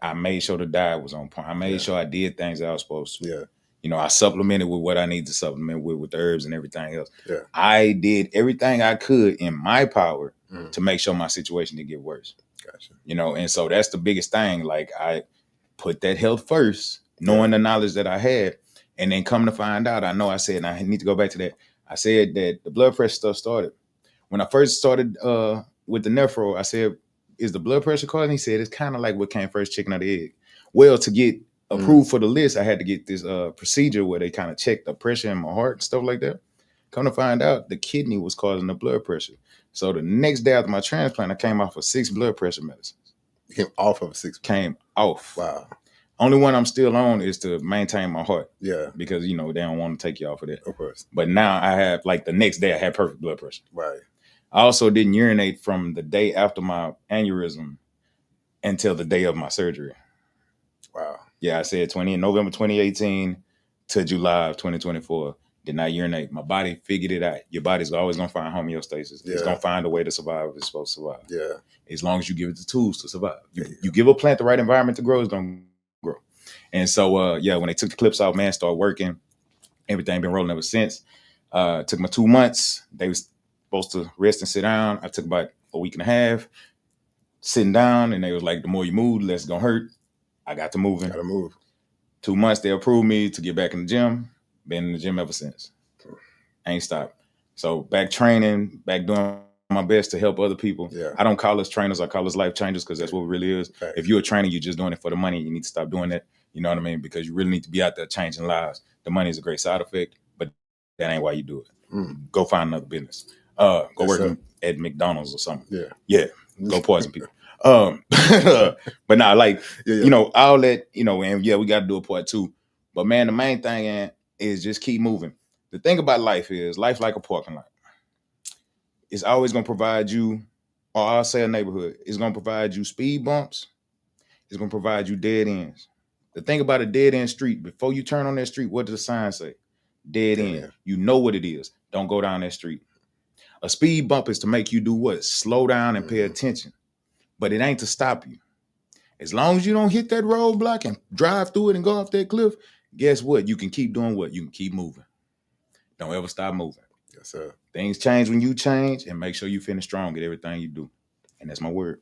I made sure the diet was on point. I made sure I did things that I was supposed to. Yeah. You know, I supplemented with what I need to supplement with the herbs and everything else. Yeah. I did everything I could in my power to make sure my situation didn't get worse. Gotcha. You know, and so that's the biggest thing. Like, I put that health first, knowing the knowledge that I had, and then come to find out, I said, and I need to go back to that. I said that the blood pressure stuff started. When I first started with the nephro, I said, is the blood pressure causing? He said, it's kind of like what came first, chicken or the egg. Well, to get approved for the list, I had to get this procedure where they kind of check the pressure in my heart and stuff like that. Come to find out, the kidney was causing the blood pressure. So the next day after my transplant, I came off of 6 blood pressure medicines. You came off of 6? Came off. Wow. Only one I'm still on is to maintain my heart. Yeah. Because, you know, they don't want to take you off of that. Of course. But now I have, like, the next day I had perfect blood pressure. Right. I also didn't urinate from the day after my aneurysm until the day of my surgery. Wow. Yeah, I said November 2018 to July of 2024. Did not urinate. My body figured it out. Your body's always going to find homeostasis. Yeah. It's going to find a way to survive if it's supposed to survive. Yeah. As long as you give it the tools to survive. You give a plant the right environment to grow, it's going to grow. And so, when they took the clips off, man, started working. Everything been rolling ever since. Took my 2 months. They was supposed to rest and sit down. I took about a week and a half sitting down, and they was like, the more you move, the less it's going to hurt. I got to moving. Got to move. 2 months, they approved me to get back in the gym. Been in the gym ever since. Ain't stopped. So back training, back doing my best to help other people. Yeah. I don't call us trainers. I call us life changers, because that's what it really is. Right. If you're a trainer, you're just doing it for the money. You need to stop doing that. You know what I mean? Because you really need to be out there changing lives. The money is a great side effect, but that ain't why you do it. Go find another business. Go work at McDonald's or something. Yeah. Go poison people. But nah, like, you know, all that, you know, and yeah, we got to do a part 2. But man, the main thing is just keep moving. The thing about life is life like a parking lot. It's always going to provide you, or I'll say a neighborhood, it's going to provide you speed bumps. It's going to provide you dead ends. The thing about a dead end street, before you turn on that street, what does the sign say? Dead end. You know what it is. Don't go down that street. A speed bump is to make you do what? Slow down and pay attention. But it ain't to stop you. As long as you don't hit that roadblock and drive through it and go off that cliff, guess what? You can keep doing what? You can keep moving. Don't ever stop moving. Yes, sir. Things change when you change, and make sure you finish strong at everything you do. And that's my word.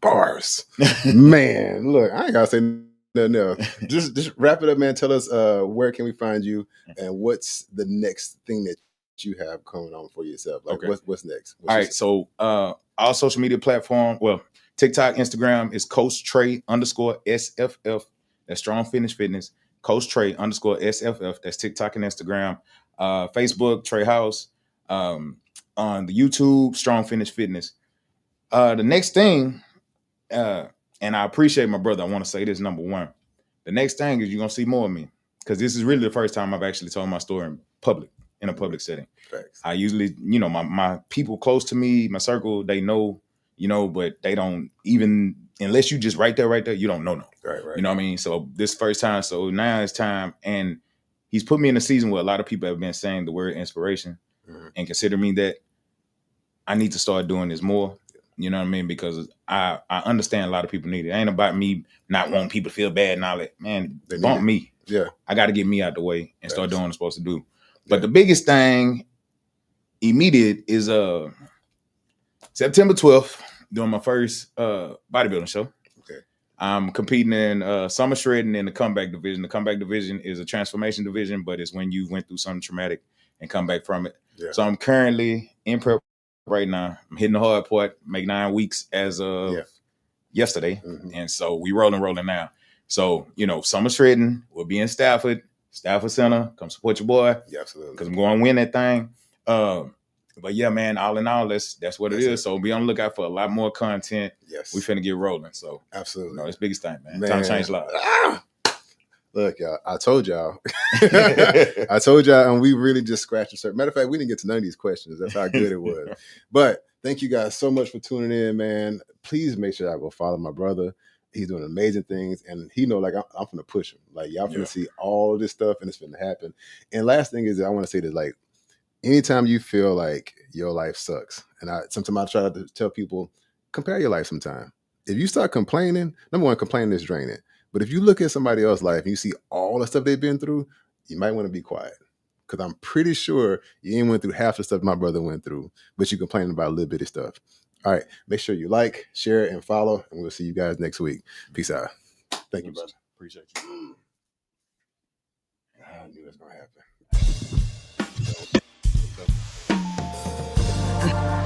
Bars. Man, look, I ain't got to say nothing else. Just wrap it up, man. Tell us where can we find you and what's the next thing that you have coming on for yourself? Like, what's next? All right, so all social media platform, well, TikTok, Instagram is Coach Trey _SFF. That's Strong Fitness. Coach Trey _SFF. That's TikTok and Instagram. Facebook, Trey House. On the YouTube, Strong Fitness. The next thing, and I appreciate my brother. I want to say this, number one. The next thing is you're going to see more of me, because this is really the first time I've actually told my story in a public setting. Thanks. I usually, you know, my people close to me, my circle, they know, you know, but they don't even, unless you just right there, you don't know. Right. You know what I mean? So this first time, so now it's time. And he's put me in a season where a lot of people have been saying the word inspiration and consider me that I need to start doing this more. You know what I mean? Because I understand a lot of people need it. It ain't about me not wanting people to feel bad and all that. Man, they bump me. Yeah. I got to get me out the way and start doing what I'm supposed to do. But the biggest thing immediate is September 12th, doing my first bodybuilding show. Okay. I'm competing in summer shredding in the comeback division. The comeback division is a transformation division, but it's when you went through something traumatic and come back from it. Yeah. So I'm currently in prep right now. I'm hitting the hard part, make 9 weeks as of yesterday. And so we rolling now. So, you know, summer shredding will be in Stafford Center. Come support your boy. Yeah, absolutely. Because I'm going to win that thing. But yeah, man, all in all, that's what it is. So be on the lookout for a lot more content. Yes. We finna get rolling. So absolutely. You know, it's the biggest thing, man. Time to change lives. Look, y'all, I told y'all. And we really just scratched the surface. Matter of fact, we didn't get to none of these questions. That's how good it was. But thank you guys so much for tuning in, man. Please make sure y'all go follow my brother. He's doing amazing things. And he know, like, I'm finna push him. Like, y'all finna see all this stuff, and it's finna happen. And last thing is that I want to say that, like, anytime you feel like your life sucks, and sometimes I try to tell people, compare your life sometime. If you start complaining, number one, complaining is draining. But if you look at somebody else's life and you see all the stuff they've been through, you might want to be quiet. Because I'm pretty sure you ain't went through half the stuff my brother went through, but you complaining about a little bitty stuff. All right. Make sure you like, share, and follow, and we'll see you guys next week. Peace out. Thank you, brother. Appreciate you. I knew it was going to happen.